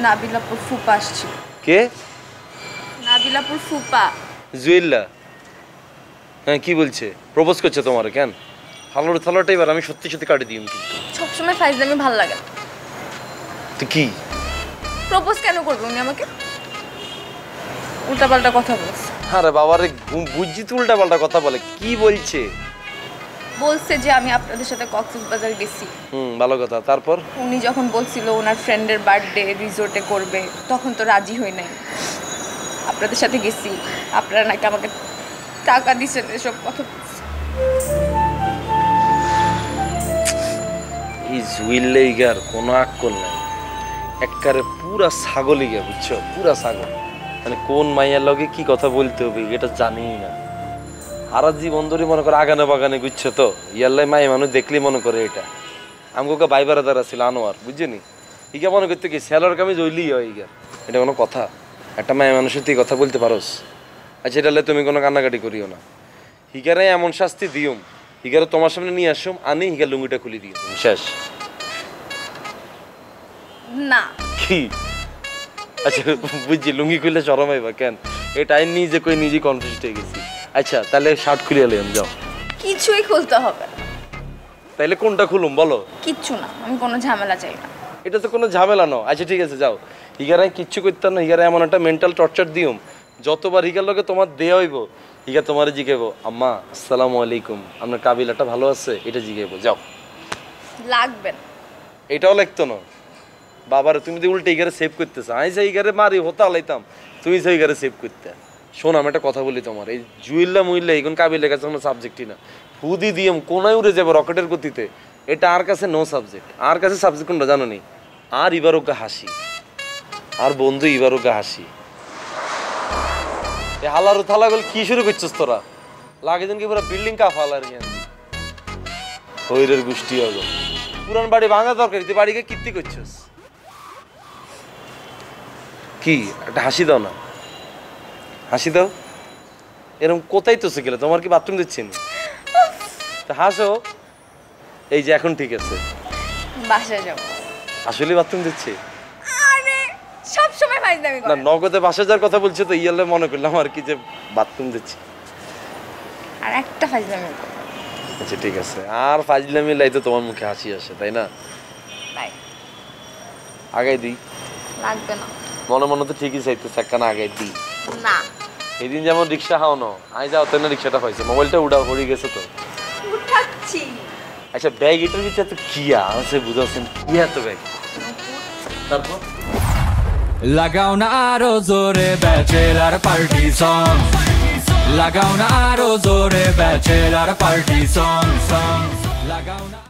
নাবিলাপুর ফুপা আসছিল। কে? নাবিলাপুর ফুপা। জুয়েল্লা? হ্যাঁ, কি বলছে? প্রপোজ করছে তোমার? কেন হালোর থালোটা এবার আমি সত্যি সত্যি কাটি দিই কিন্তু। সবসময় ফাইজলামি ভালো লাগে না। তো কি প্রপোজ কেন করবে উনি আমাকে? উল্টাপাল্টা কথা বলছে। আরে বাবারে, বুঝছি তো উল্টা পাল্টা কথা বলে। কি বলছে? বলছে যে আমি আপনাদের সাথে কক্সবাজার গেছি। ভালো কথা। তারপর? উনি যখন বলছিল ওনার ফ্রেন্ডের বার্থডে রিসোর্টে করবে, তখন তো রাজি হই নাই। আপনাদের সাথে গেছি, আপনারা নাকি আমাকে টাকা দিচ্ছেন, এসব কথা বলছে। এই জুয়েল্লা ইগার কোনো আক্কল নাই, একবারে পুরা ছাগল ইগা, বুঝছো? পুরা ছাগল। মানে কোন মাইয়ার লগে কি কথা বলতে হবে এটা জানি না। সারা জীবন ধরে মনে করে আগানে বাগানে, বুঝছো তো? ইয়াল্লাই মাই মানুষ দেখলেই মনে করে এটা আমাকে বাইবারা দ্বারা ছিল আনোয়ার, বুঝছেনি? ইগা মনে করতে কি স্যালোর কামি জইলেই হয় ইগা। এটা কোনো কথা? একটা মায়ের মানুষের তুই কথা বলতে পারোস? আচ্ছা, এটা তুমি কোনো কান্নাকাটি করিও না। হিগারে এমন শাস্তি দিওম, হিগারে তোমার সামনে নিয়ে আসুম, আনি হিগার লুঙ্গিটা খুলে দিও, শেষ। না। কি? আচ্ছা বুঝছি, লুঙ্গি খুললে শরম হইবা কেন? এটা আমি নিজে কই নিজে কনফিউজ হয়ে গেছি। আচ্ছা তাহলে শার্ট খুলে এলাম, যাও। কিছুই খুলতে হবে না। তাইলে কোনটা খুলুম বলো? কিচ্ছু না, আমি কোনো ঝামেলা চাই না। এটা তো কোনো ঝামেলা নয়। আচ্ছা ঠিক আছে, যাও। হিগারাই কিচ্ছু করতাম না, হিগারে এমন একটা মেন্টাল টর্চার দিও, যতবার হিগার লোকে তোমার দেয়া হইব, হিগা তোমার জিগাইবো, আম্মা আসসালামু আলাইকুম, আপনার কাবিলাটা ভালো আছে, এটা জিগাইবো, যাও। লাগবে না। এটাও লাগতো না বাবারে, তুমি তো উল্টে হিগারে সেভ করতেছো। আমি সেই হিগারে মারি হতা লাইতাম, তুমি সেই হিগারে সেভ করতে। শোন, আমি একটা কথা বলি তোমার, এই জুইল্লা মুইল্লা এখন কাবিলের কাছে কোনো সাবজেক্টই না। হুদি দিয়ে কোনায় উড়ে যাবো রকেটের গতিতে, এটা আর কাছে নো সাবজেক্ট। আর কাছে সাবজেক্ট কোনটা জানো নি? আর ইবারোকে হাসি, আর বন্ধু ইবারোকে হাসি। এ হালারু থালাগল কি শুরু করছিস তোরা? লাগে দিন কি পুরো বিল্ডিং কা ফালার হইরের গোষ্ঠী হলো। পুরান বাড়ি ভাঙা দরকার, তুই বাড়িকে কীর্তি করছিস কি? একটা হাসি দাও না, হাসি দাও। এরকম কোথায় তো শিখলে? তোমার কি বাথরুম দিচ্ছেন? হাসো। এই যে এখন ঠিক আছে, বাসায় যাবো। আসলে বাথরুম দিচ্ছে? আরে সব সময় ফাইজলামি করে না, নগদে বাসা যাওয়ার কথা বলছে তো, ইয়ালে মনে করলাম আর কি যে বাথরুম দিচ্ছে। আর একটা ফাইজলামি করে। আচ্ছা ঠিক আছে, আর ফাজলামি লাই তো তোমার মুখে হাসি আসে, তাই না? বাই। আগাই দিই? লাগবে না। মনে মনে তো ঠিকই চাইতে চাক্কানা আগাই দিই না। এদিন যেমন রিক্সা হাওনো, আমি যাও তাই না, রিক্সাটা পাইছে, মোবাইলটা উড়া পড়ে গেছে তো। উঠাচ্ছি। আচ্ছা ব্যাগ এটার ভিতরে তো কি আছে বুঝাচ্ছেন? কি এত ব্যাগ? তারপর লাগাও না আরো জোরে ব্যাচেলার পার্টি সং, লাগাও না আরো জোরে ব্যাচেলার পার্টি সং, লাগাও না।